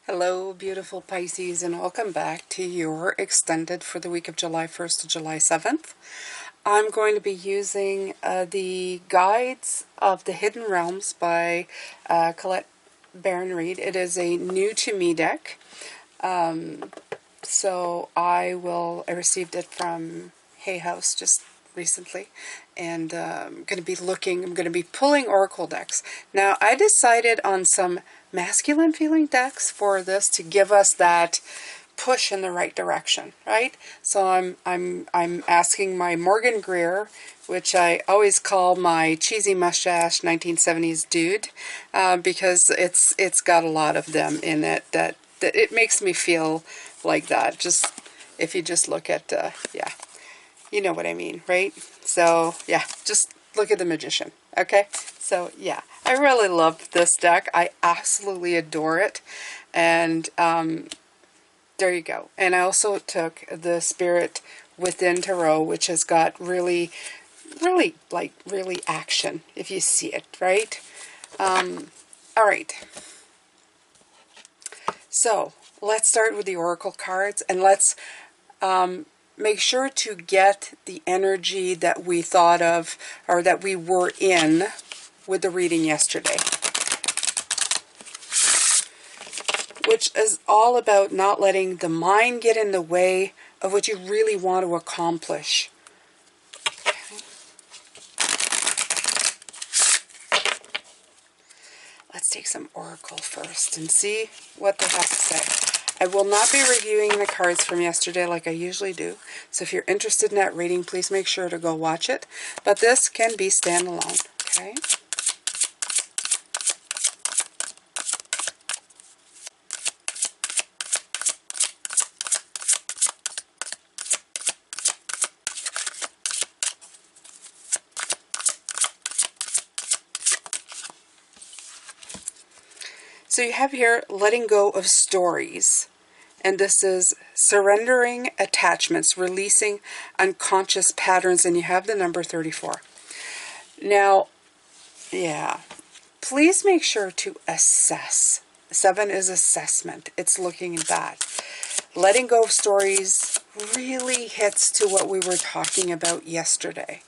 Hello, beautiful Pisces, and welcome back to your extended for the week of July 1st to July 7th. I'm going to be using the Guides of the Hidden Realms by Colette Baron Reed. It is a new to me deck. So I received it from Hay House just recently, and I'm going to be pulling Oracle decks. Now, I decided on some masculine feeling decks for this to give us that push in the right direction, right? So I'm asking my Morgan Greer, which I always call my cheesy mustache 1970s dude, because it's got a lot of them in it that it makes me feel like that. Just if you just look at yeah, you know what I mean, right? So yeah, just look at the Magician. Okay, so yeah, I really love this deck. I absolutely adore it, and there you go. And I also took the Spirit Within Tarot, which has got really action, if you see it, right? All right. So let's start with the Oracle cards, and let's make sure to get the energy that we thought of, or that we were in with the reading yesterday, which is all about not letting the mind get in the way of what you really want to accomplish. Okay. Let's take some Oracle first and see what they have to say. I will not be reviewing the cards from yesterday like I usually do, so if you're interested in that reading, please make sure to go watch it. But this can be standalone, okay? So you have here letting go of stories. And this is surrendering attachments, releasing unconscious patterns, and you have the number 34. Now, yeah, please make sure to assess. 7 is assessment. It's looking at that. Letting go of stories really hits to what we were talking about yesterday.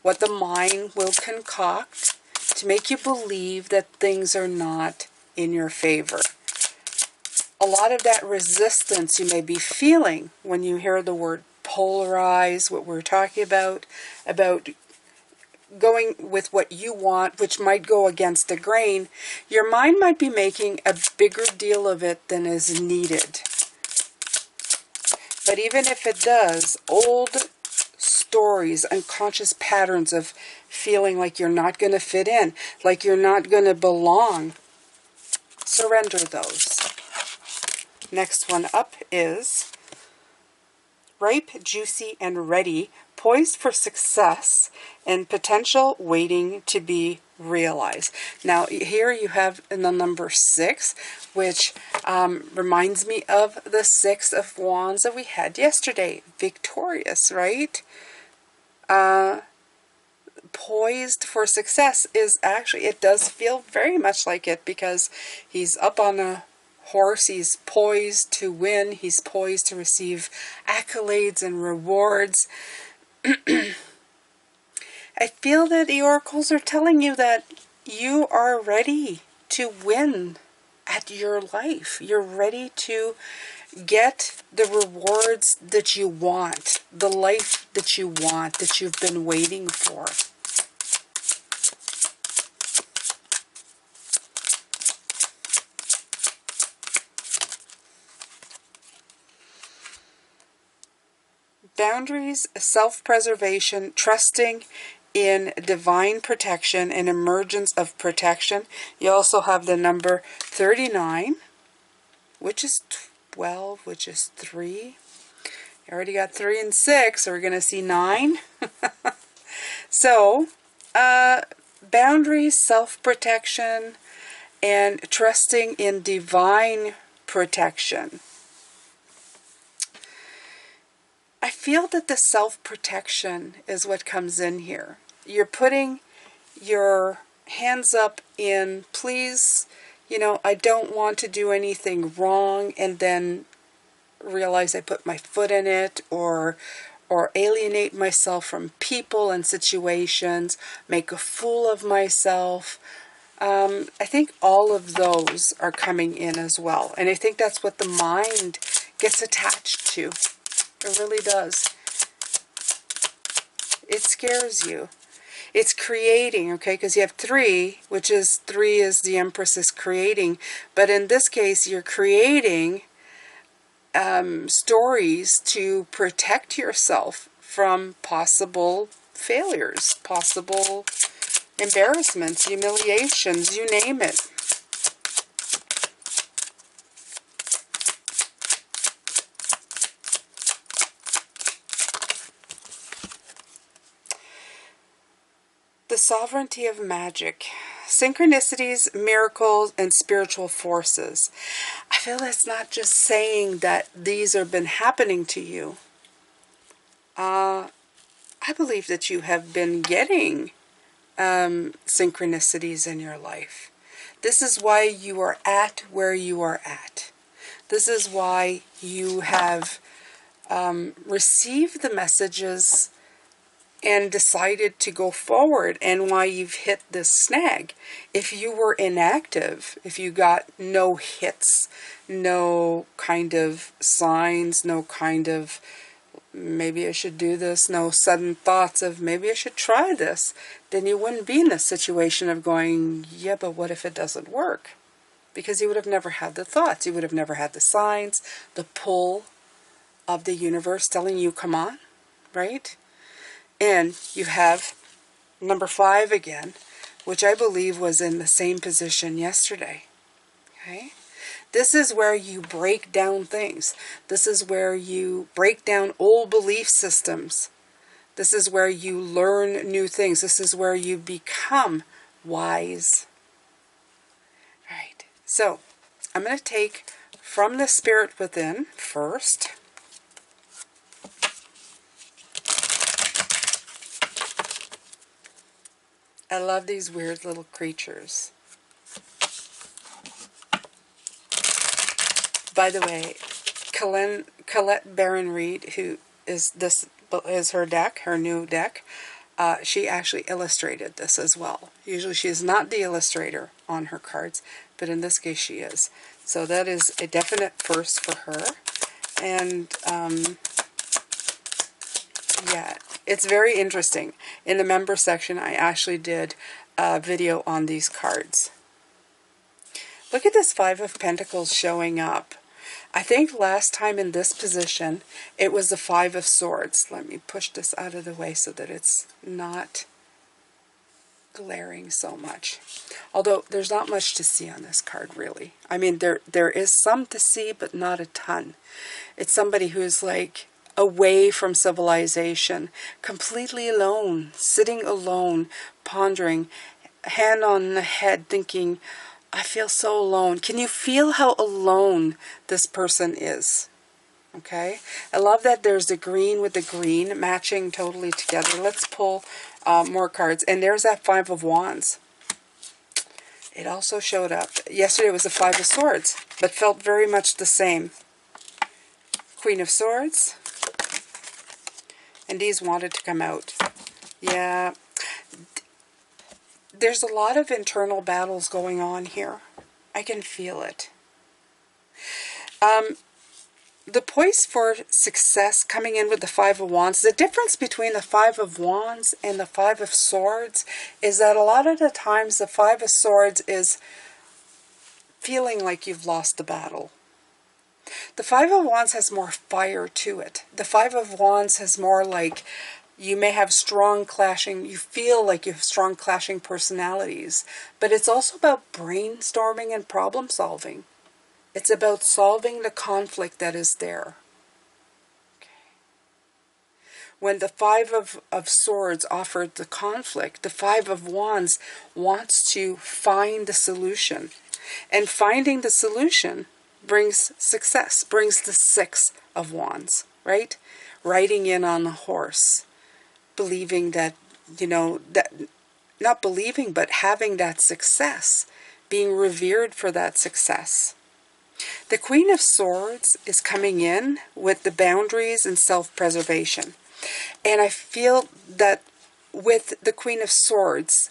What the mind will concoct to make you believe that things are not in your favor. A lot of that resistance you may be feeling when you hear the word polarize, what we're talking about going with what you want, which might go against the grain, your mind might be making a bigger deal of it than is needed. But even if it does, old stories, unconscious patterns of feeling like you're not going to fit in, like you're not going to belong, surrender those. Next one up is ripe, juicy, and ready, poised for success, and potential waiting to be realized. Now, here you have in the number 6, which reminds me of the 6 of Wands that we had yesterday. Victorious, right? Poised for success is actually, it does feel very much like it, because he's up on a horse, he's poised to win, he's poised to receive accolades and rewards. I feel that the oracles are telling you that you are ready to win at your life. You're ready to get the rewards that you want, the life that you want, that you've been waiting for. Boundaries, self-preservation, trusting in divine protection and emergence of protection. You also have the number 39, which is 12, which is 3. You already got 3 and 6, so we're going to see 9. So, boundaries, self-protection, and trusting in divine protection. I feel that the self-protection is what comes in here. You're putting your hands up in, please You know, I don't want to do anything wrong and then realize I put my foot in it, or alienate myself from people and situations, make a fool of myself. I think all of those are coming in as well. And I think that's what the mind gets attached to. It really does. It scares you. It's creating, okay, because you have 3, which is 3 is the Empress is creating. But in this case, you're creating stories to protect yourself from possible failures, possible embarrassments, humiliations, you name it. The sovereignty of magic, synchronicities, miracles, and spiritual forces. I feel that's not just saying that these have been happening to you. I believe that you have been getting synchronicities in your life. This is why you are at where you are at. This is why you have received the messages and decided to go forward, and why you've hit this snag. If you were inactive, if you got no hits, no kind of signs, no kind of maybe I should do this, no sudden thoughts of maybe I should try this, then you wouldn't be in this situation of going, yeah, but what if it doesn't work? Because you would have never had the thoughts. You would have never had the signs, the pull of the universe telling you, come on, right? And you have number 5 again, which I believe was in the same position yesterday. Okay? This is where you break down things. This is where you break down old belief systems. This is where you learn new things. This is where you become wise. All right. So, I'm going to take from the Spirit Within first. I love these weird little creatures. By the way, Colette Baron Reed, who is her deck, her new deck, she actually illustrated this as well. Usually she is not the illustrator on her cards, but in this case she is. So that is a definite first for her. And yeah, it's very interesting. In the member section, I actually did a video on these cards. Look at this 5 of Pentacles showing up. I think last time in this position, it was the 5 of Swords. Let me push this out of the way so that it's not glaring so much. Although there's not much to see on this card, really. I mean, there is some to see, but not a ton. It's somebody who's like away from civilization, completely alone, sitting alone, pondering, hand on the head, thinking, I feel so alone. Can you feel how alone this person is? Okay. I love that there's the green with the green matching totally together. Let's pull more cards. And there's that 5 of Wands. It also showed up. Yesterday was the 5 of Swords, but felt very much the same. Queen of Swords. And these wanted to come out. Yeah. There's a lot of internal battles going on here. I can feel it. The poise for success coming in with the 5 of Wands. The difference between the 5 of Wands and the 5 of Swords is that a lot of the times the 5 of Swords is feeling like you've lost the battle. The 5 of Wands has more fire to it. The 5 of Wands has more like you may have strong clashing, you feel like you have strong clashing personalities, but it's also about brainstorming and problem solving. It's about solving the conflict that is there. Okay. When the 5 of Swords offered the conflict, the 5 of Wands wants to find the solution. And finding the solution brings success, brings the 6 of Wands, right? Riding in on the horse, believing that, you know, that not believing, but having that success being revered for that success. The Queen of Swords is coming in with the boundaries and self-preservation. And I feel that with the Queen of Swords,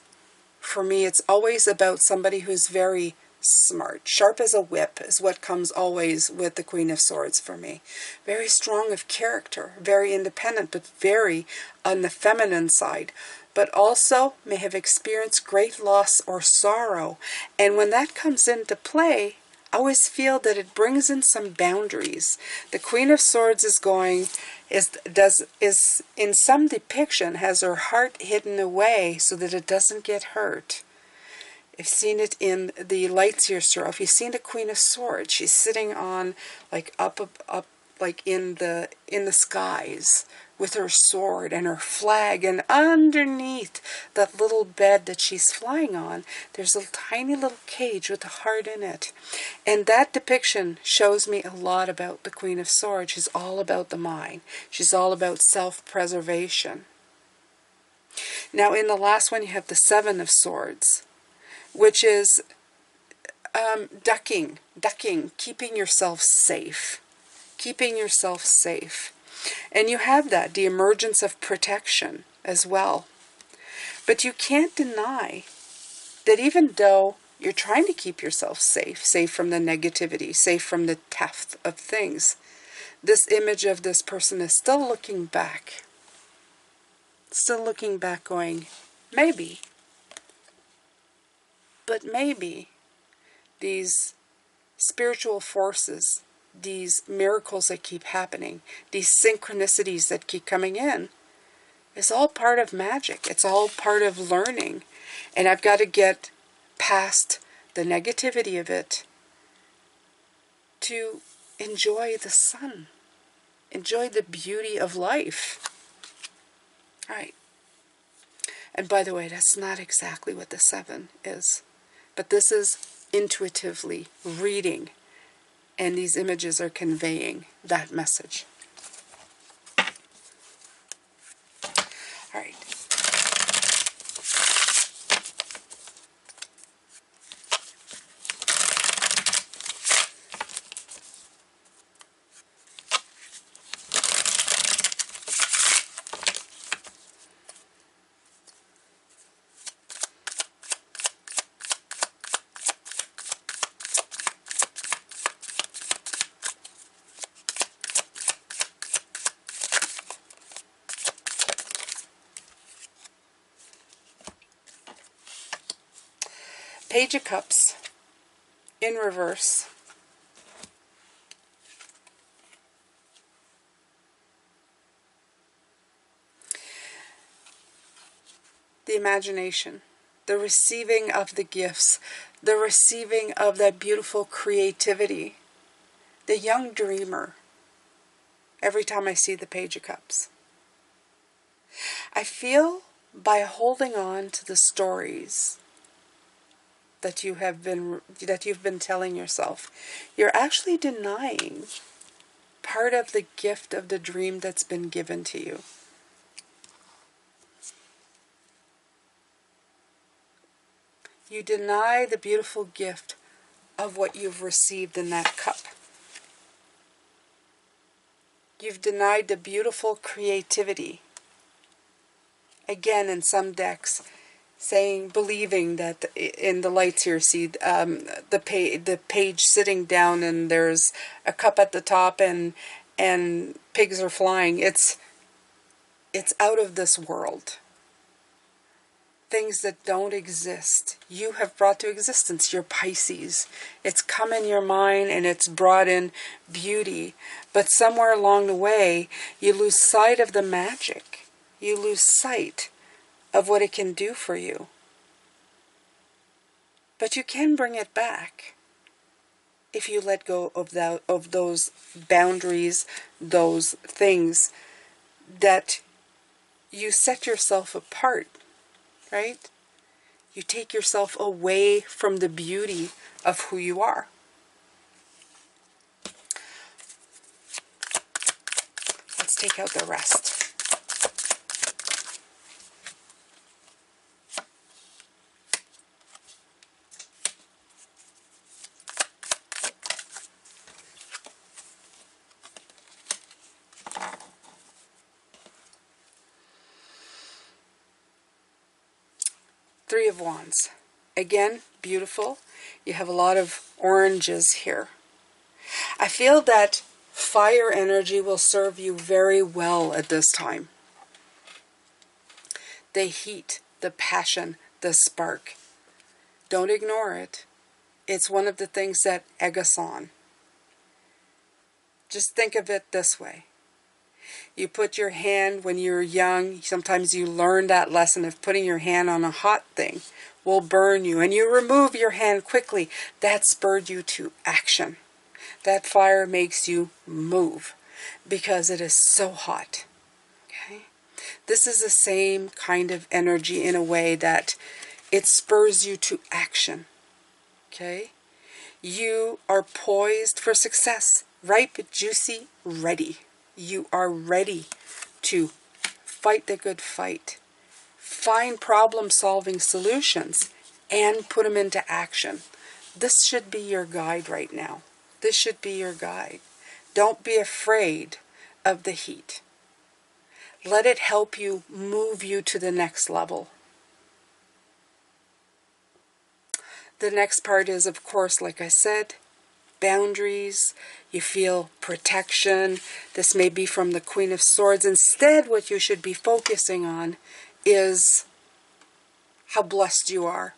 for me, it's always about somebody who's very smart. Sharp as a whip is what comes always with the Queen of Swords for me. Very strong of character, very independent, but very on the feminine side. But also may have experienced great loss or sorrow. And when that comes into play, I always feel that it brings in some boundaries. The Queen of Swords is in some depiction has her heart hidden away so that it doesn't get hurt. I've seen it in the Lightseer Tarot. If you've seen the Queen of Swords, she's sitting on like up like in the skies with her sword and her flag, and underneath that little bed that she's flying on, there's a tiny little cage with a heart in it. And that depiction shows me a lot about the Queen of Swords. She's all about the mind. She's all about self-preservation. Now in the last one you have the Seven of Swords, which is ducking, keeping yourself safe. Keeping yourself safe. And you have that, the emergence of protection as well. But you can't deny that even though you're trying to keep yourself safe, safe from the negativity, safe from the theft of things, this image of this person is still looking back. Still looking back going, maybe. But maybe these spiritual forces, these miracles that keep happening, these synchronicities that keep coming in, is all part of magic. It's all part of learning. And I've got to get past the negativity of it to enjoy the sun. Enjoy the beauty of life. All right. And by the way, that's not exactly what the 7 is. But this is intuitively reading. And these images are conveying that message. All right. Page of Cups in reverse. The imagination, the receiving of the gifts, the receiving of that beautiful creativity, the young dreamer. Every time I see the Page of Cups, I feel by holding on to the stories that you've been telling yourself, you're actually denying part of the gift of the dream that's been given to you. You deny the beautiful gift of what you've received in that cup. You've denied the beautiful creativity. Again, in some decks, believing that in the lights here, see the page sitting down and there's a cup at the top and pigs are flying. It's out of this world. Things that don't exist, you have brought to existence. You're Pisces. It's come in your mind and it's brought in beauty. But somewhere along the way, you lose sight of the magic. You lose sight of what it can do for you. But you can bring it back if you let go of those boundaries, those things that you set yourself apart, right? You take yourself away from the beauty of who you are. Let's take out the rest. Three of Wands. Again, beautiful. You have a lot of oranges here. I feel that fire energy will serve you very well at this time. The heat, the passion, the spark. Don't ignore it. It's one of the things that egg us on. Just think of it this way. You put your hand when you're young, sometimes you learn that lesson of putting your hand on a hot thing will burn you, and you remove your hand quickly. That spurred you to action. That fire makes you move because it is so hot. Okay? This is the same kind of energy in a way that it spurs you to action. Okay? You are poised for success. Ripe, juicy, ready. You are ready to fight the good fight. Find problem-solving solutions and put them into action. This should be your guide right now. This should be your guide. Don't be afraid of the heat. Let it help you move you to the next level. The next part is, of course, like I said, boundaries. You feel protection. This may be from the Queen of Swords. Instead, what you should be focusing on is how blessed you are.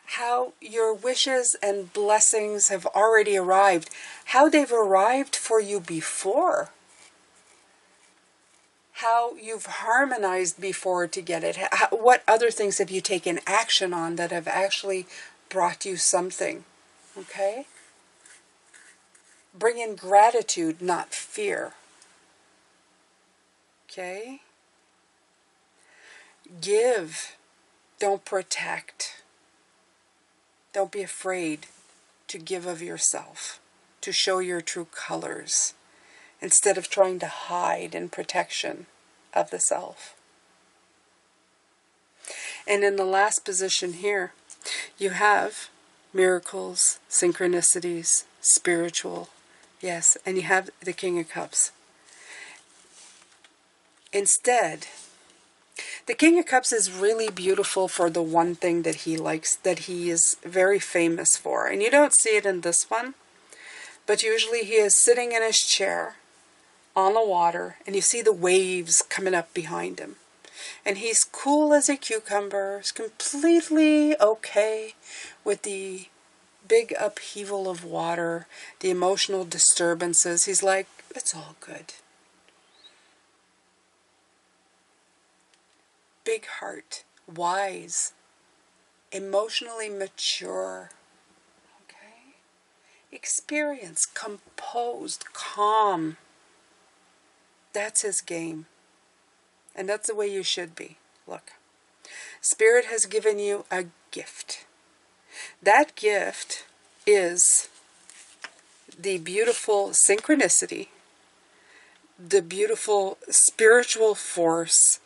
How your wishes and blessings have already arrived. How they've arrived for you before. How you've harmonized before to get it. What other things have you taken action on that have actually brought you something? Okay? Bring in gratitude, not fear. Okay? Give. Don't protect. Don't be afraid to give of yourself, to show your true colors, instead of trying to hide in protection of the self. And in the last position here, you have miracles, synchronicities, spiritual, yes, and you have the King of Cups. Instead, the King of Cups is really beautiful for the one thing that he likes, that he is very famous for. And you don't see it in this one, but usually he is sitting in his chair on the water, and you see the waves coming up behind him. And he's cool as a cucumber, he's completely okay with the big upheaval of water, the emotional disturbances. He's like, it's all good. Big heart, wise, emotionally mature, okay? Experienced, composed, calm. That's his game. And that's the way you should be. Look, Spirit has given you a gift. That gift is the beautiful synchronicity, the beautiful spiritual force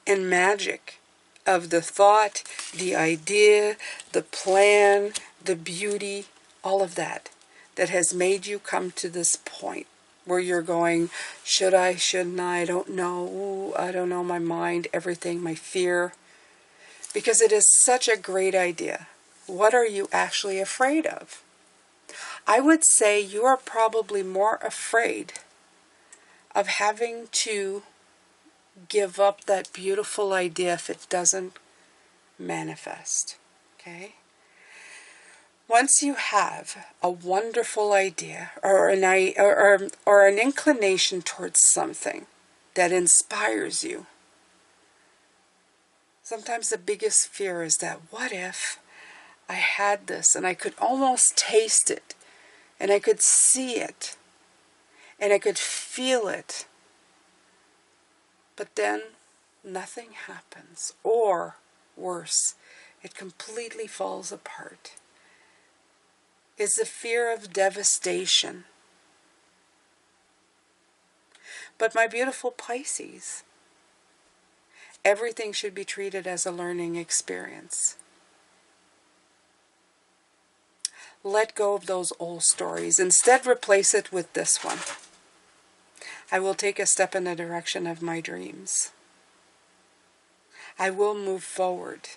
and magic of the thought, the idea, the plan, the beauty, all of that has made you come to this point where you're going, should I, shouldn't I don't know, ooh, I don't know, my mind, everything, my fear. Because it is such a great idea. What are you actually afraid of? I would say you are probably more afraid of having to give up that beautiful idea if it doesn't manifest. Okay? Once you have a wonderful idea or an inclination towards something that inspires you, sometimes the biggest fear is that, what if I had this and I could almost taste it and I could see it and I could feel it, but then nothing happens, or worse, it completely falls apart. It's the fear of devastation. But my beautiful Pisces, everything should be treated as a learning experience. Let go of those old stories. Instead, replace it with this one. I will take a step in the direction of my dreams. I will move forward.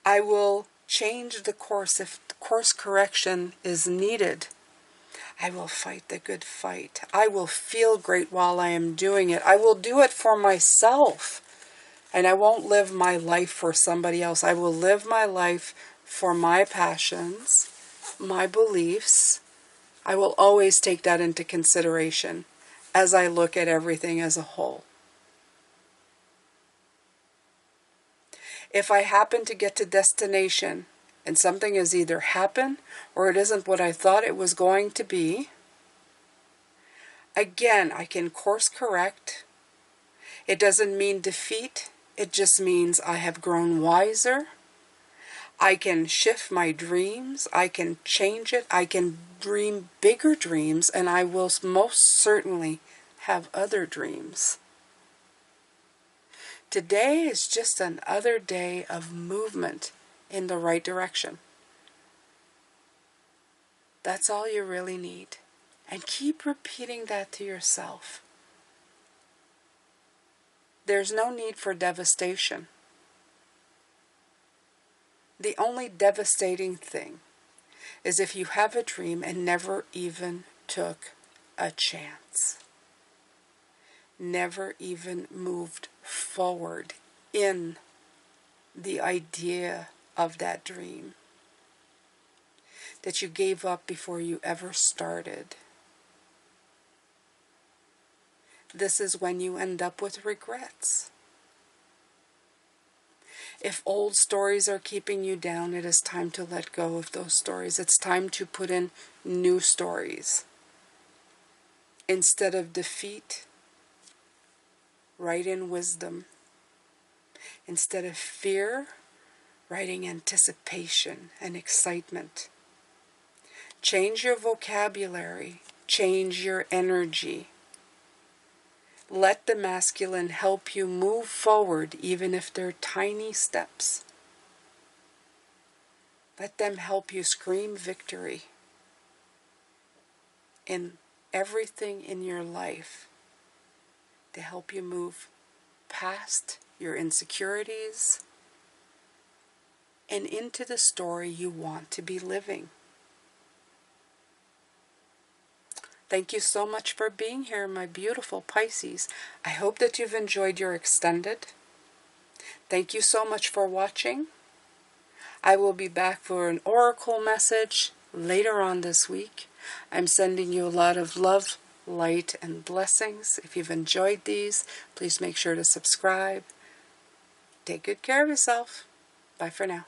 I will change the course if course correction is needed. I will fight the good fight. I will feel great while I am doing it. I will do it for myself. And I won't live my life for somebody else. I will live my life for my passions, my beliefs. I will always take that into consideration as I look at everything as a whole. If I happen to get to destination and something has either happened or it isn't what I thought it was going to be, again, I can course correct. It doesn't mean defeat. It just means I have grown wiser. I can shift my dreams. I can change it. I can dream bigger dreams, and I will most certainly have other dreams. Today is just another day of movement in the right direction. That's all you really need. And keep repeating that to yourself. There's no need for devastation. The only devastating thing is if you have a dream and never even took a chance. Never even moved forward in the idea of that dream. That you gave up before you ever started. This is when you end up with regrets. If old stories are keeping you down, it is time to let go of those stories. It's time to put in new stories. Instead of defeat, write in wisdom. Instead of fear, writing anticipation and excitement. Change your vocabulary. Change your energy. Let the masculine help you move forward, even if they're tiny steps. Let them help you scream victory in everything in your life to help you move past your insecurities and into the story you want to be living. Thank you so much for being here, my beautiful Pisces. I hope that you've enjoyed your extended. Thank you so much for watching. I will be back for an oracle message later on this week. I'm sending you a lot of love, light, and blessings. If you've enjoyed these, please make sure to subscribe. Take good care of yourself. Bye for now.